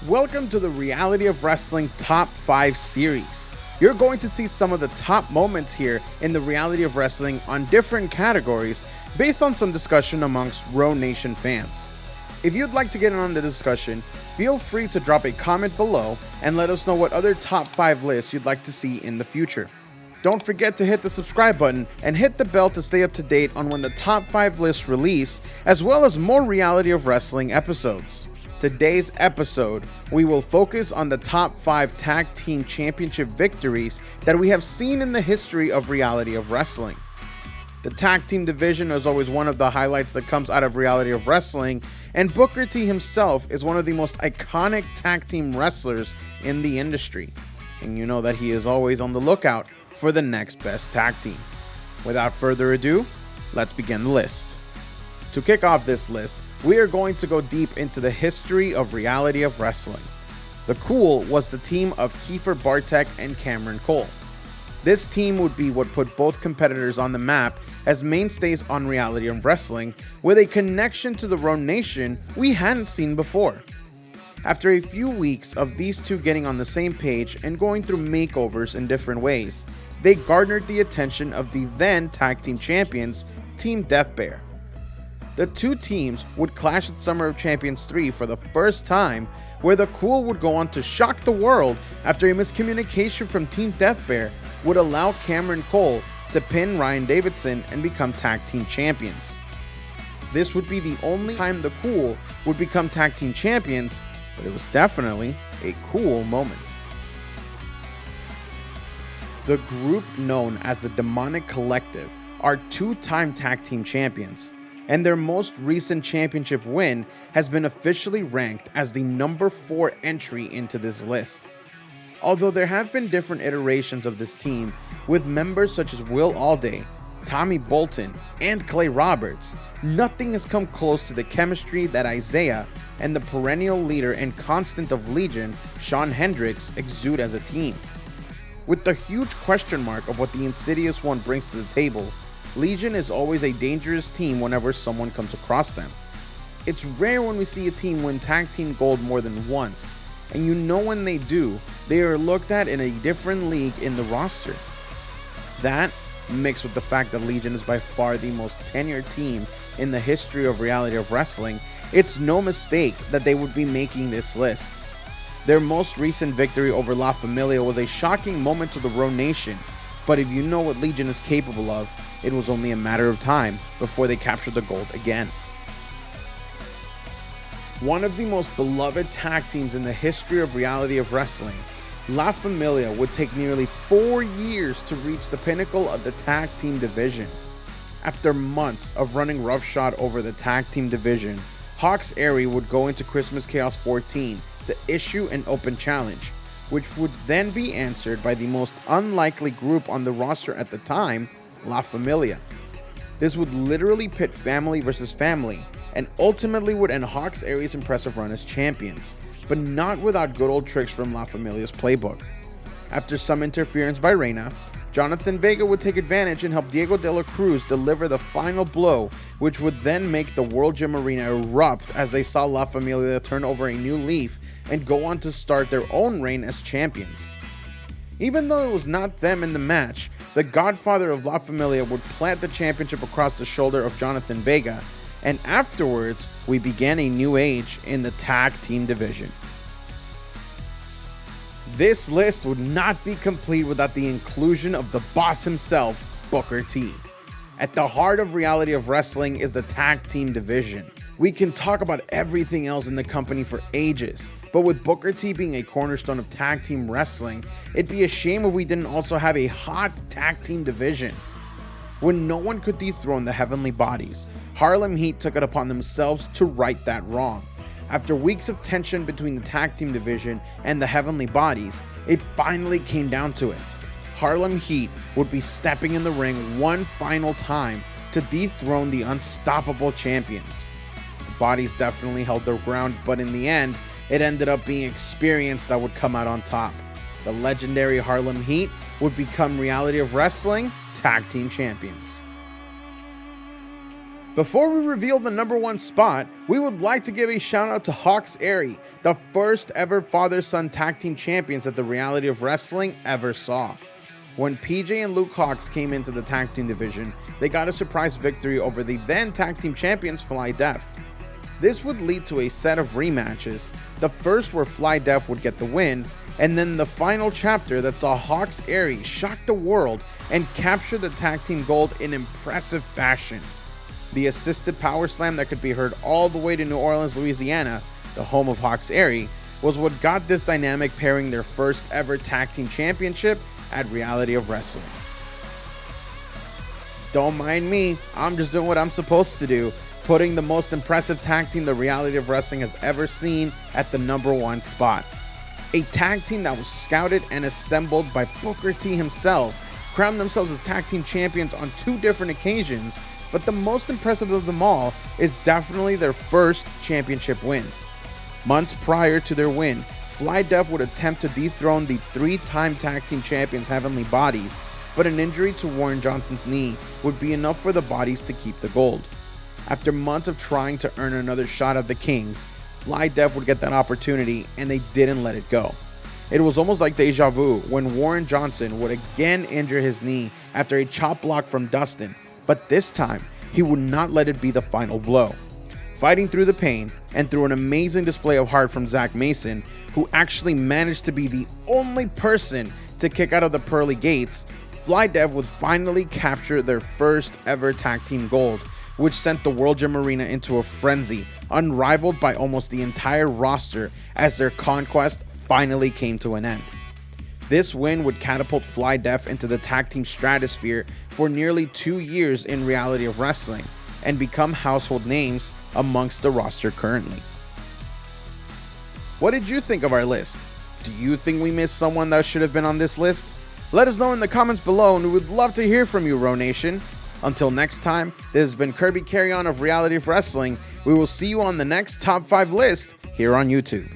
Welcome to the Reality of Wrestling Top 5 series. You're going to see some of the top moments here in the Reality of Wrestling on different categories based on some discussion amongst Raw Nation fans. If you'd like to get in on the discussion, feel free to drop a comment below and let us know what other top 5 lists you'd like to see in the future. Don't forget to hit the subscribe button and hit the bell to stay up to date on when the top 5 lists release, as well as more Reality of Wrestling episodes. Today's episode, we will focus on the top 5 tag team championship victories that we have seen in the history of Reality of Wrestling. The tag team division is always one of the highlights that comes out of Reality of Wrestling, and Booker T himself is one of the most iconic tag team wrestlers in the industry. And you know that he is always on the lookout for the next best tag team. Without further ado, let's begin the list. To kick off this list, we are going to go deep into the history of Reality of Wrestling. The Cool was the team of Kiefer Bartek and Cameron Cole. This team would be what put both competitors on the map as mainstays on Reality of Wrestling, with a connection to the Raw Nation we hadn't seen before. After a few weeks of these two getting on the same page and going through makeovers in different ways, they garnered the attention of the then tag team champions, Team Death Bear. The two teams would clash at Summer of Champions 3 for the first time, where the Cool would go on to shock the world after a miscommunication from Team Death Bear would allow Cameron Cole to pin Ryan Davidson and become tag team champions. This would be the only time the Cool would become tag team champions, but it was definitely a cool moment. The group known as the Demonic Collective are two-time tag team champions, and their most recent championship win has been officially ranked as the number 4 entry into this list. Although there have been different iterations of this team, with members such as Will Alday, Tommy Bolton, and Clay Roberts, nothing has come close to the chemistry that Isaiah and the perennial leader and constant of Legion, Shawn Hendricks, exude as a team. With the huge question mark of what the Insidious One brings to the table, Legion is always a dangerous team whenever someone comes across them. It's rare when we see a team win tag team gold more than once, and you know when they do, they are looked at in a different league in the roster. That, mixed with the fact that Legion is by far the most tenured team in the history of Reality of Wrestling, it's no mistake that they would be making this list. Their most recent victory over La Familia was a shocking moment to the Raw Nation, but if you know what Legion is capable of, it was only a matter of time before they captured the gold again. One of the most beloved tag teams in the history of Reality of Wrestling, La Familia would take nearly 4 years to reach the pinnacle of the tag team division. After months of running roughshod over the tag team division, Hawx Aerie would go into Christmas Chaos 14 to issue an open challenge, which would then be answered by the most unlikely group on the roster at the time, La Familia. This would literally pit family versus family, and ultimately would end Hawx Aerie's impressive run as champions, but not without good old tricks from La Familia's playbook. After some interference by Reina, Jonathan Vega would take advantage and help Diego de la Cruz deliver the final blow, which would then make the World Gym Arena erupt as they saw La Familia turn over a new leaf and go on to start their own reign as champions. Even though it was not them in the match, the godfather of La Familia would plant the championship across the shoulder of Jonathan Vega, and afterwards, we began a new age in the tag team division. This list would not be complete without the inclusion of the boss himself, Booker T. At the heart of Reality of Wrestling is the tag team division. We can talk about everything else in the company for ages, but with Booker T being a cornerstone of tag team wrestling, it'd be a shame if we didn't also have a hot tag team division. When no one could dethrone the Heavenly Bodies, Harlem Heat took it upon themselves to right that wrong. After weeks of tension between the tag team division and the Heavenly Bodies, it finally came down to it. Harlem Heat would be stepping in the ring one final time to dethrone the unstoppable champions. The Bodies definitely held their ground, but in the end, it ended up being Experience that would come out on top. The legendary Harlem Heat would become Reality of Wrestling Tag Team Champions. Before we reveal the number 1 spot, we would like to give a shout out to Hawx Aerie, the first ever father-son tag team champions that the reality of wrestling ever saw. When PJ and Luke Hawx came into the tag team division, they got a surprise victory over the then tag team champions Fly Def. This would lead to a set of rematches, the first where Fly Def would get the win, and then the final chapter that saw Hawx Aerie shock the world and capture the tag team gold in impressive fashion. The assisted power slam that could be heard all the way to New Orleans, Louisiana, the home of Hawx Aerie, was what got this dynamic pairing their first ever tag team championship at Reality of Wrestling. Don't mind me, I'm just doing what I'm supposed to do, putting the most impressive tag team the Reality of Wrestling has ever seen at the number 1 spot. A tag team that was scouted and assembled by Booker T himself, crowned themselves as tag team champions on 2 different occasions, but the most impressive of them all is definitely their first championship win. Months prior to their win, Fly Def would attempt to dethrone the 3-time tag team champions Heavenly Bodies, but an injury to Warren Johnson's knee would be enough for the Bodies to keep the gold. After months of trying to earn another shot at the Kings, Fly Def would get that opportunity and they didn't let it go. It was almost like deja vu when Warren Johnson would again injure his knee after a chop block from Dustin, but this time he would not let it be the final blow. Fighting through the pain and through an amazing display of heart from Zach Mason, who actually managed to be the only person to kick out of the pearly gates, Fly Def would finally capture their first ever tag team gold, which sent the World Gym Arena into a frenzy, unrivaled by almost the entire roster as their conquest finally came to an end. This win would catapult Fly Def into the tag team stratosphere for nearly 2 years in Reality of Wrestling, and become household names amongst the roster currently. What did you think of our list? Do you think we missed someone that should have been on this list? Let us know in the comments below, and we would love to hear from you, Ro Nation. Until next time, this has been Kirby Carry On of Reality of Wrestling. We will see you on the next Top 5 list here on YouTube.